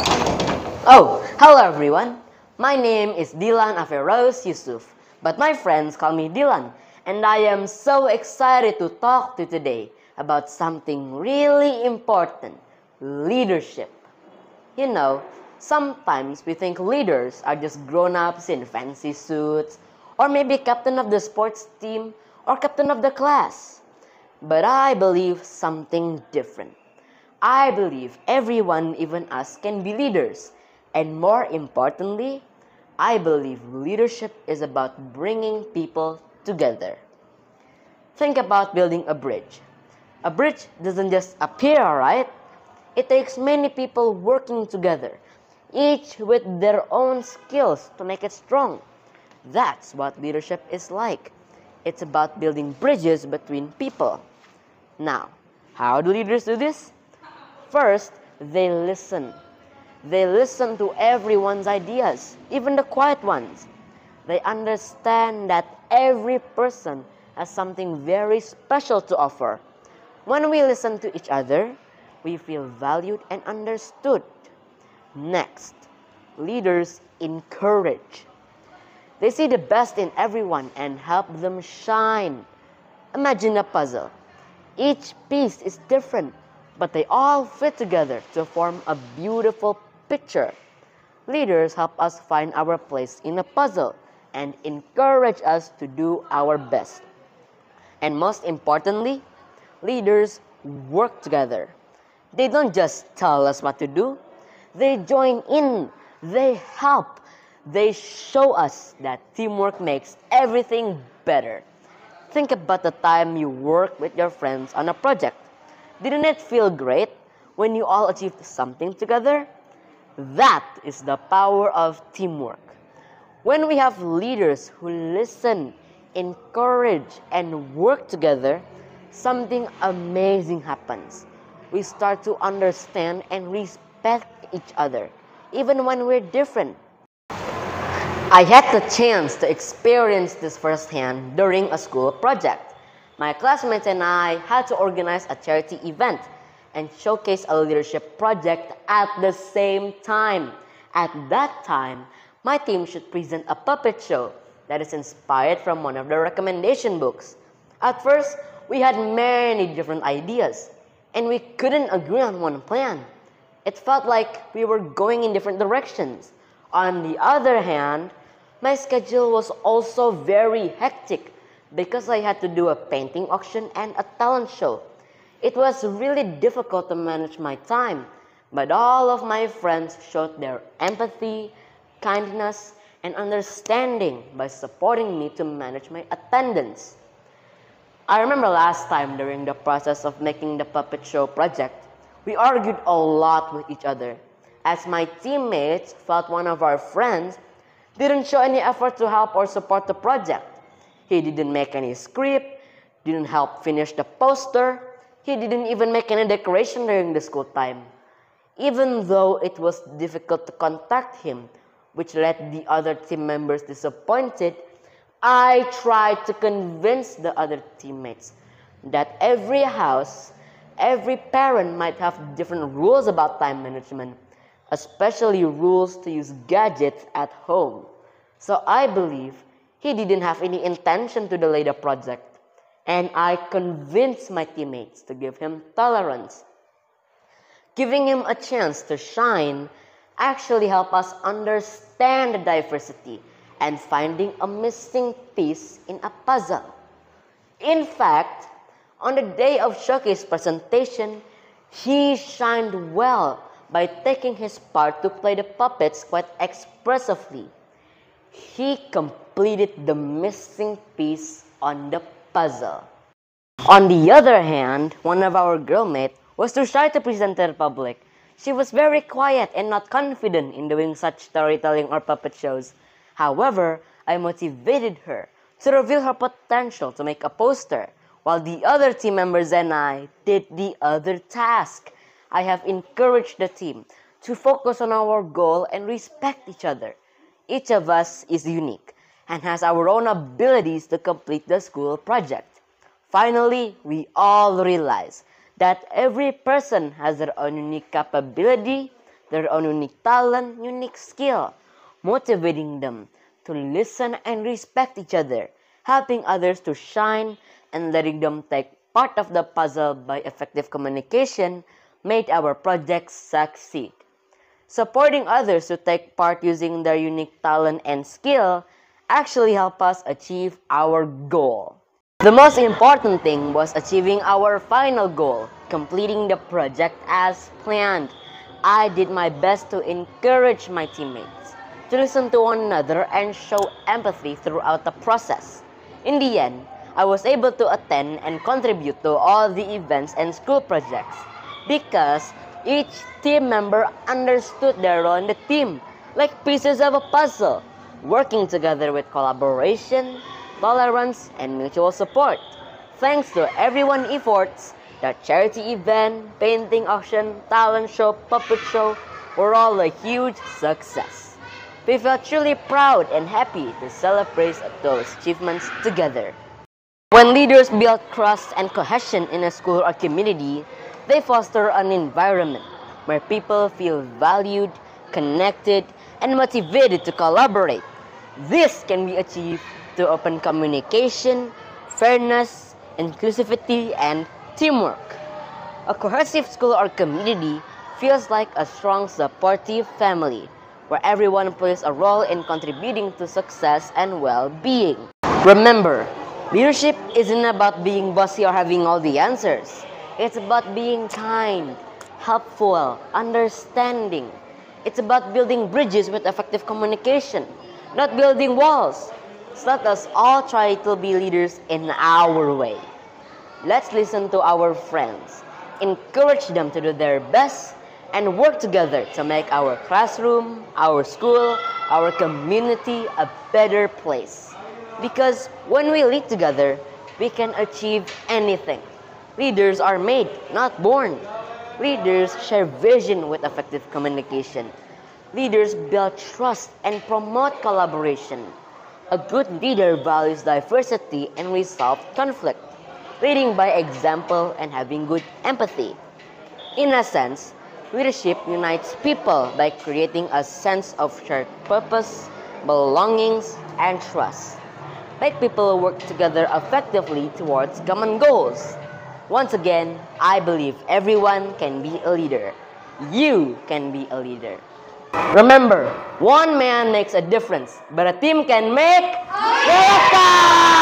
Oh, hello everyone. My name is Dylan Aferos Yusuf, but my friends call me Dylan, and I am so excited to talk to you today about something really important, leadership. You know, sometimes we think leaders are just grown-ups in fancy suits, or maybe captain of the sports team, or captain of the class. But I believe something different. I believe everyone, even us, can be leaders. And more importantly, I believe leadership is about bringing people together. Think about building a bridge. A bridge doesn't just appear, right? It takes many people working together, each with their own skills to make it strong. That's what leadership is like. It's about building bridges between people. Now, how do leaders do this? First, they listen. They listen to everyone's ideas, even the quiet ones. They understand that every person has something very special to offer. When we listen to each other, we feel valued and understood. Next, leaders encourage. They see the best in everyone and help them shine. Imagine a puzzle. Each piece is different, but they all fit together to form a beautiful picture. Leaders help us find our place in a puzzle and encourage us to do our best. And most importantly, leaders work together. They don't just tell us what to do, they join in, they help, they show us that teamwork makes everything better. Think about the time you worked with your friends on a project. Didn't it feel great when you all achieved something together? That is the power of teamwork. When we have leaders who listen, encourage, and work together, something amazing happens. We start to understand and respect each other, even when we're different. I had the chance to experience this firsthand during a school project. My classmates and I had to organize a charity event and showcase a leadership project at the same time. At that time, my team should present a puppet show that is inspired from one of the recommendation books. At first, we had many different ideas, and we couldn't agree on one plan. It felt like we were going in different directions. On the other hand, my schedule was also very hectic because I had to do a painting auction and a talent show. It was really difficult to manage my time, but all of my friends showed their empathy, kindness, and understanding by supporting me to manage my attendance. I remember last time during the process of making the puppet show project, we argued a lot with each other, as my teammates felt one of our friends didn't show any effort to help or support the project. He didn't make any script, didn't help finish the poster, he didn't even make any decoration during the school time. Even though it was difficult to contact him, which led the other team members disappointed, I tried to convince the other teammates that every house, every parent might have different rules about time management, especially rules to use gadgets at home. So I believe he didn't have any intention to delay the project, and I convinced my teammates to give him tolerance. Giving him a chance to shine actually helped us understand the diversity and finding a missing piece in a puzzle. In fact, on the day of showcase presentation, he shined well by taking his part to play the puppets quite expressively. He completed the missing piece on the puzzle. On the other hand, one of our girlmates was too shy to present to the public. She was very quiet and not confident in doing such storytelling or puppet shows. However, I motivated her to reveal her potential to make a poster, while the other team members and I did the other task. I have encouraged the team to focus on our goal and respect each other. Each of us is unique and has our own abilities to complete the school project. Finally, we all realize that every person has their own unique capability, their own unique talent, unique skill, motivating them to listen and respect each other, helping others to shine, and letting them take part of the puzzle by effective communication made our projects succeed. Supporting others to take part using their unique talent and skill actually helped us achieve our goal. The most important thing was achieving our final goal, completing the project as planned. I did my best to encourage my teammates to listen to one another and show empathy throughout the process. In the end, I was able to attend and contribute to all the events and school projects because each team member understood their role in the team like pieces of a puzzle, working together with collaboration, tolerance, and mutual support. Thanks to everyone's efforts, the charity event, painting auction, talent show, puppet show were all a huge success. We felt truly proud and happy to celebrate those achievements together. When leaders build trust and cohesion in a school or community, they foster an environment where people feel valued, connected, and motivated to collaborate. This can be achieved through open communication, fairness, inclusivity, and teamwork. A cohesive school or community feels like a strong, supportive family where everyone plays a role in contributing to success and well-being. Remember, leadership isn't about being bossy or having all the answers. It's about being kind, helpful, understanding. It's about building bridges with effective communication, not building walls. So let us all try to be leaders in our way. Let's listen to our friends, encourage them to do their best, and work together to make our classroom, our school, our community a better place. Because when we lead together, we can achieve anything. Leaders are made, not born. Leaders share vision with effective communication. Leaders build trust and promote collaboration. A good leader values diversity and resolve conflict, leading by example and having good empathy. In a sense, leadership unites people by creating a sense of shared purpose, belongings, and trust. Make people work together effectively towards common goals. Once again, I believe everyone can be a leader. You can be a leader. Remember, one man makes a difference, but a team can make America!